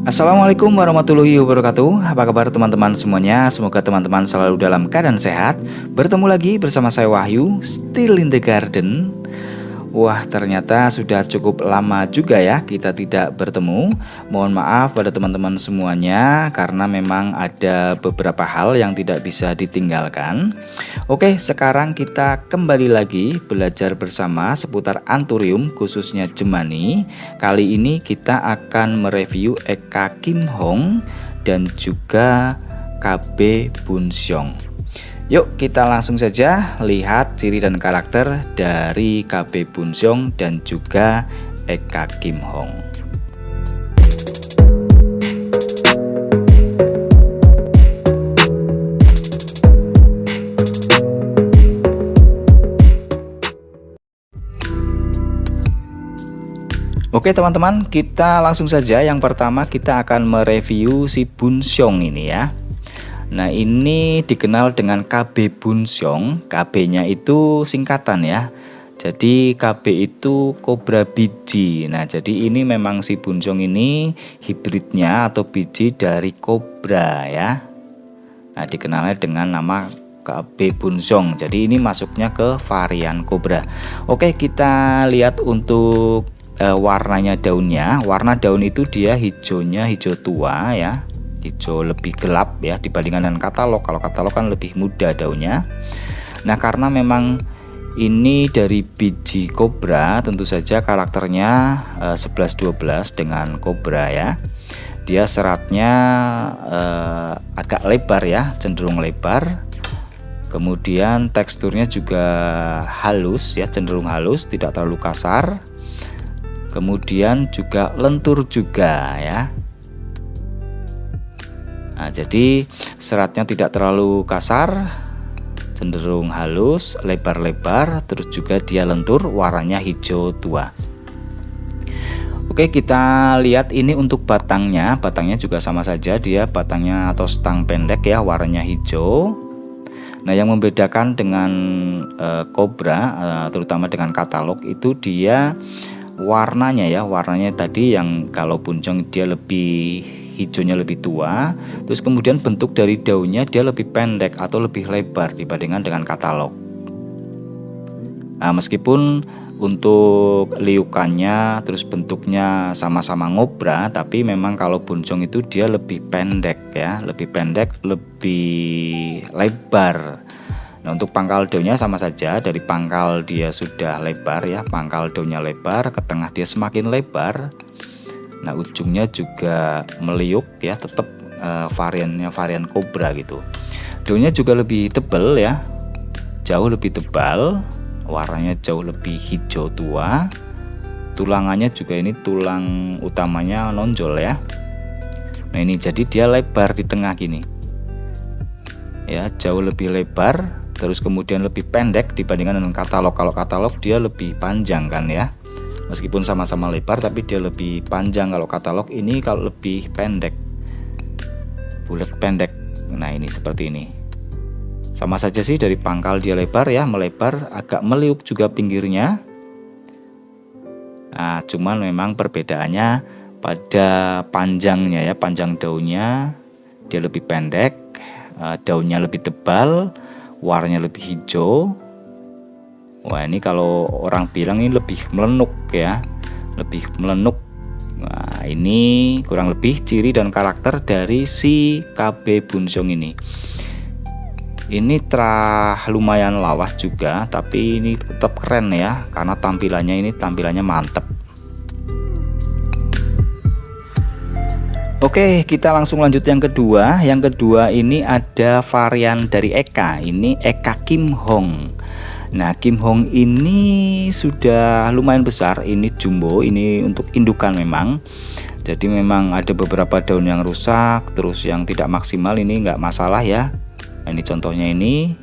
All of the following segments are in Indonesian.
Assalamualaikum warahmatullahi wabarakatuh. Apa kabar teman-teman semuanya? Semoga teman-teman selalu dalam keadaan sehat. Bertemu lagi bersama saya Wahyu, Still in the Garden. Wah, ternyata sudah cukup lama juga ya kita tidak bertemu. Mohon maaf pada teman-teman semuanya karena memang ada beberapa hal yang tidak bisa ditinggalkan. Oke, sekarang kita kembali lagi belajar bersama seputar Anthurium, khususnya Jemani. Kali ini kita akan mereview Eka Kim Hong dan juga KB Bunseong. Yuk kita langsung saja lihat ciri dan karakter dari KB Bunseong dan juga Eka Kim Hong. Oke teman-teman, kita langsung saja. Yang pertama kita akan mereview si Bunseong ini ya. Nah, ini dikenal dengan KB Bunseong. KB-nya itu singkatan ya. Jadi KB itu kobra biji. Nah, jadi ini memang si Bunseong ini hibridnya atau biji dari kobra ya. Nah, dikenalnya dengan nama KB Bunseong. Jadi ini masuknya ke varian kobra. Oke, kita lihat untuk warnanya daunnya. Warna daun itu dia hijaunya hijau tua ya. Hijau lebih gelap ya dibandingkan dengan katalog. Kalau katalog kan lebih muda daunnya. Nah, karena memang ini dari biji kobra, tentu saja karakternya 11-12 dengan kobra ya. Dia seratnya agak lebar ya, cenderung lebar. Kemudian teksturnya juga halus ya, cenderung halus, tidak terlalu kasar. Kemudian juga lentur juga ya. Nah, jadi seratnya tidak terlalu kasar, cenderung halus, lebar-lebar, terus juga dia lentur, warnanya hijau tua. Oke, kita lihat ini untuk batangnya. Batangnya juga sama saja, dia batangnya atau stang pendek ya, warnanya hijau. Nah, yang membedakan dengan kobra, terutama dengan katalog itu dia warnanya ya. Warnanya tadi yang kalau Bunseong dia lebih hijaunya lebih tua, terus kemudian bentuk dari daunnya dia lebih pendek atau lebih lebar dibandingkan dengan katalog. Nah, meskipun untuk liukannya terus bentuknya sama-sama ngobra, tapi memang kalau Bunseong itu dia lebih pendek ya, lebih pendek, lebih lebar. Nah, untuk pangkal daunnya sama saja, dari pangkal dia sudah lebar ya, pangkal daunnya lebar, ke tengah dia semakin lebar. Nah, ujungnya juga meliuk ya, tetap variannya varian kobra gitu. Daunnya juga lebih tebal ya, jauh lebih tebal, warnanya jauh lebih hijau tua. Tulangannya juga ini tulang utamanya nonjol ya. Nah, ini jadi dia lebar di tengah gini ya, jauh lebih lebar, terus kemudian lebih pendek dibandingkan dengan katalog. Kalau katalog dia lebih panjang kan ya, meskipun sama-sama lebar tapi dia lebih panjang. Kalau katalog ini kalau lebih pendek, bulat pendek. Nah, ini seperti ini. Sama saja sih, dari pangkal dia lebar ya, melebar, agak meliuk juga pinggirnya. Nah, cuman memang perbedaannya pada panjangnya ya, panjang daunnya dia lebih pendek, daunnya lebih tebal, warnanya lebih hijau. Wah, ini kalau orang bilang ini lebih melenuk ya, lebih melenuk. Nah, ini kurang lebih ciri dan karakter dari si KB Bunseong ini. Ini lumayan lawas juga, tapi ini tetap keren ya, karena tampilannya mantep. Oke, kita langsung lanjut yang kedua. Yang kedua ini ada varian dari Eka, ini Eka Kim Hong. Nah, Kim Hong ini sudah lumayan besar, ini jumbo, ini untuk indukan memang. Jadi memang ada beberapa daun yang rusak, terus yang tidak maksimal ini nggak masalah ya. Nah, ini contohnya, ini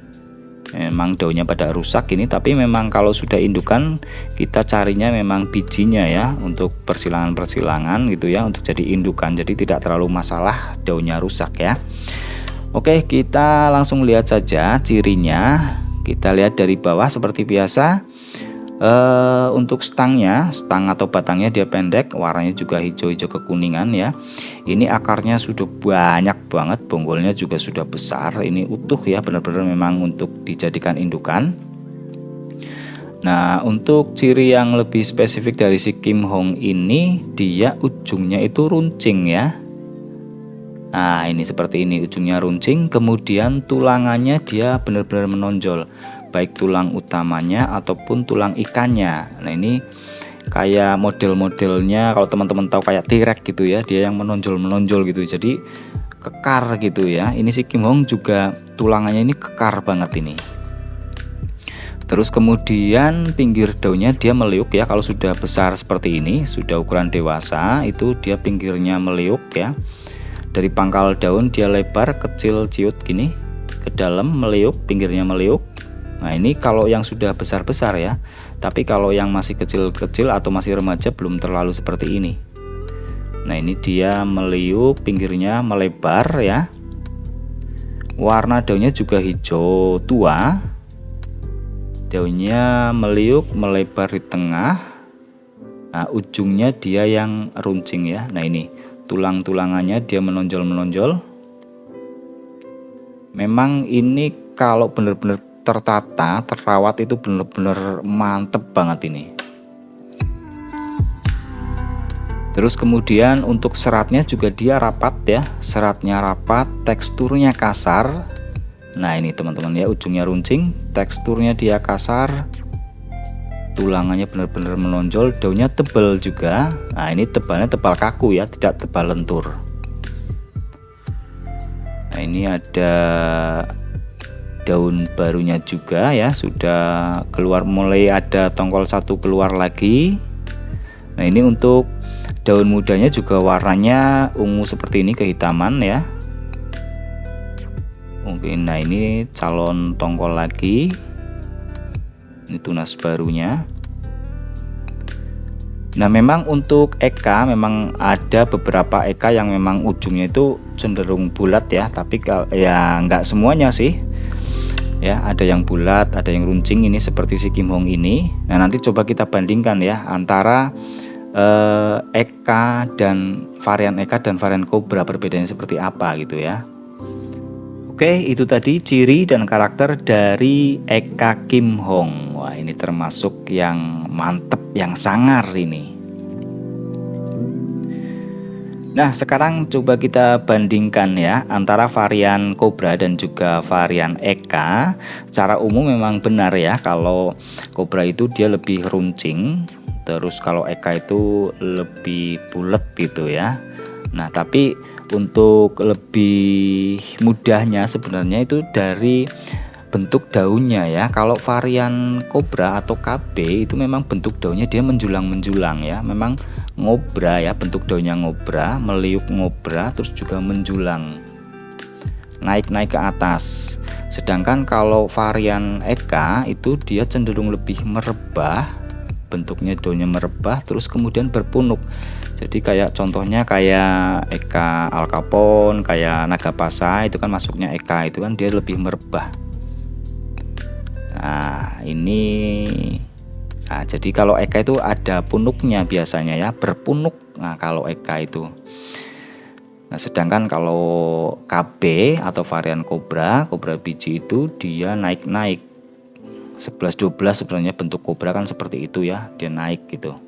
memang daunnya pada rusak ini, tapi memang kalau sudah indukan kita carinya memang bijinya ya, untuk persilangan-persilangan gitu ya, untuk jadi indukan. Jadi tidak terlalu masalah daunnya rusak ya. Oke, kita langsung lihat saja cirinya. Kita lihat dari bawah seperti biasa. Untuk stangnya, stang atau batangnya dia pendek, warnanya juga hijau-hijau kekuningan ya. Ini akarnya sudah banyak banget, bonggolnya juga sudah besar. Ini utuh ya, benar-benar memang untuk dijadikan indukan. Nah, untuk ciri yang lebih spesifik dari si Kim Hong ini, dia ujungnya itu runcing ya. Nah, ini seperti ini, ujungnya runcing, kemudian tulangannya dia benar-benar menonjol, baik tulang utamanya ataupun tulang ikannya. Nah, ini kayak model-modelnya kalau teman-teman tahu kayak T-Rex gitu ya, dia yang menonjol-menonjol gitu. Jadi kekar gitu ya. Ini si Kim Hong juga tulangannya ini kekar banget ini. Terus kemudian pinggir daunnya dia meliuk ya, kalau sudah besar seperti ini, sudah ukuran dewasa, itu dia pinggirnya meliuk ya. Dari pangkal daun dia lebar, kecil, ciut gini ke dalam, meliuk, pinggirnya meliuk. Nah, ini kalau yang sudah besar-besar ya. Tapi kalau yang masih kecil-kecil atau masih remaja belum terlalu seperti ini. Nah, ini dia meliuk, pinggirnya melebar ya. Warna daunnya juga hijau tua. Daunnya meliuk, melebar di tengah. Nah, ujungnya dia yang runcing ya. Nah, ini tulang-tulangannya dia menonjol-menonjol. Memang ini kalau benar-benar tertata, terawat itu benar-benar mantep banget ini. Terus kemudian untuk seratnya juga dia rapat ya, seratnya rapat, teksturnya kasar. Nah, ini teman-teman ya, ujungnya runcing, teksturnya dia kasar. Tulangannya benar-benar menonjol, daunnya tebal juga. Nah, ini tebalnya tebal kaku ya, tidak tebal lentur. Nah, ini ada daun barunya juga ya, sudah keluar, mulai ada tongkol satu keluar lagi. Nah, ini untuk daun mudanya juga warnanya ungu seperti ini, kehitaman ya. Mungkin, nah ini calon tongkol lagi. Ini tunas barunya. Nah, memang untuk eka memang ada beberapa eka yang memang ujungnya itu cenderung bulat ya, tapi ya nggak semuanya sih ya, ada yang bulat, ada yang runcing, ini seperti si Kim Hong ini. Nah, nanti coba kita bandingkan ya antara eka dan varian eka dan varian kobra, perbedaannya seperti apa gitu ya. Oke, itu tadi ciri dan karakter dari eka Kim Hong. Wah, ini termasuk yang mantep, yang sangar ini. Nah, sekarang coba kita bandingkan ya antara varian kobra dan juga varian eka. Secara umum memang benar ya, kalau kobra itu dia lebih runcing, terus kalau eka itu lebih bulat gitu ya. Nah, tapi untuk lebih mudahnya sebenarnya itu dari bentuk daunnya ya. Kalau varian kobra atau KB itu memang bentuk daunnya dia menjulang-menjulang ya. Memang ngobra ya, bentuk daunnya ngobra, meliuk ngobra, terus juga menjulang, naik-naik ke atas. Sedangkan kalau varian eka itu dia cenderung lebih merebah, bentuknya daunnya merebah, terus kemudian berpunuk. Jadi kayak contohnya kayak eka alkapon, kayak nagapasa, itu kan masuknya eka, itu kan dia lebih merebah. Nah, ini nah, jadi kalau eka itu ada punuknya biasanya ya, berpunuk. Nah, kalau eka itu. Nah, sedangkan kalau KB atau varian kobra biji itu dia naik-naik. 11-12 sebenarnya bentuk kobra kan seperti itu ya, dia naik gitu.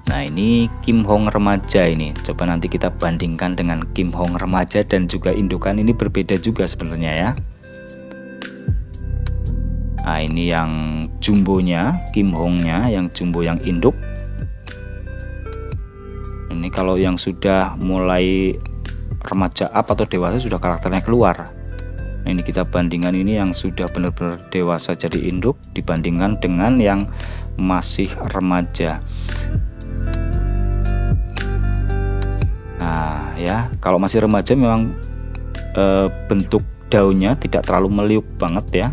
Nah, ini Kim Hong remaja ini. Coba nanti kita bandingkan dengan Kim Hong remaja dan juga indukan, ini berbeda juga sebenarnya ya. Nah, ini yang jumbonya, Kim Hongnya, yang jumbo yang induk. Ini kalau yang sudah mulai remaja up atau dewasa sudah karakternya keluar. Nah, ini kita bandingkan ini yang sudah benar-benar dewasa jadi induk dibandingkan dengan yang masih remaja. Nah ya, kalau masih remaja memang bentuk daunnya tidak terlalu meliuk banget ya.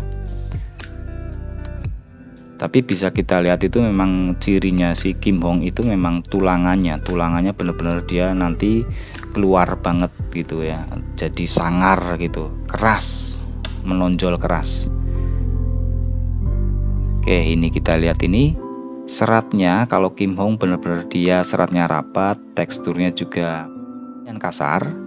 Tapi bisa kita lihat itu memang cirinya si Kim Hong itu memang tulangannya benar-benar dia nanti keluar banget gitu ya, jadi sangar gitu, keras, menonjol keras. Oke, ini kita lihat ini seratnya. Kalau Kim Hong benar-benar dia seratnya rapat, teksturnya juga yang kasar.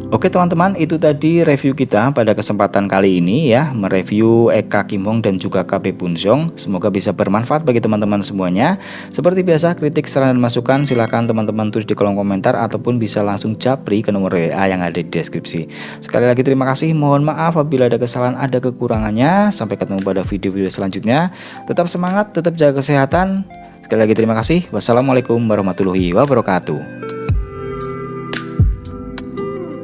Oke teman-teman, itu tadi review kita pada kesempatan kali ini ya, mereview EKA Kim Hong dan juga KP Bunseong. Semoga bisa bermanfaat bagi teman-teman semuanya. Seperti biasa, kritik, saran, dan masukan silahkan teman-teman tulis di kolom komentar ataupun bisa langsung japri ke nomor WA yang ada di deskripsi. Sekali lagi terima kasih, mohon maaf apabila ada kesalahan, ada kekurangannya. Sampai ketemu pada video-video selanjutnya. Tetap semangat, tetap jaga kesehatan. Sekali lagi terima kasih. Wassalamualaikum warahmatullahi wabarakatuh.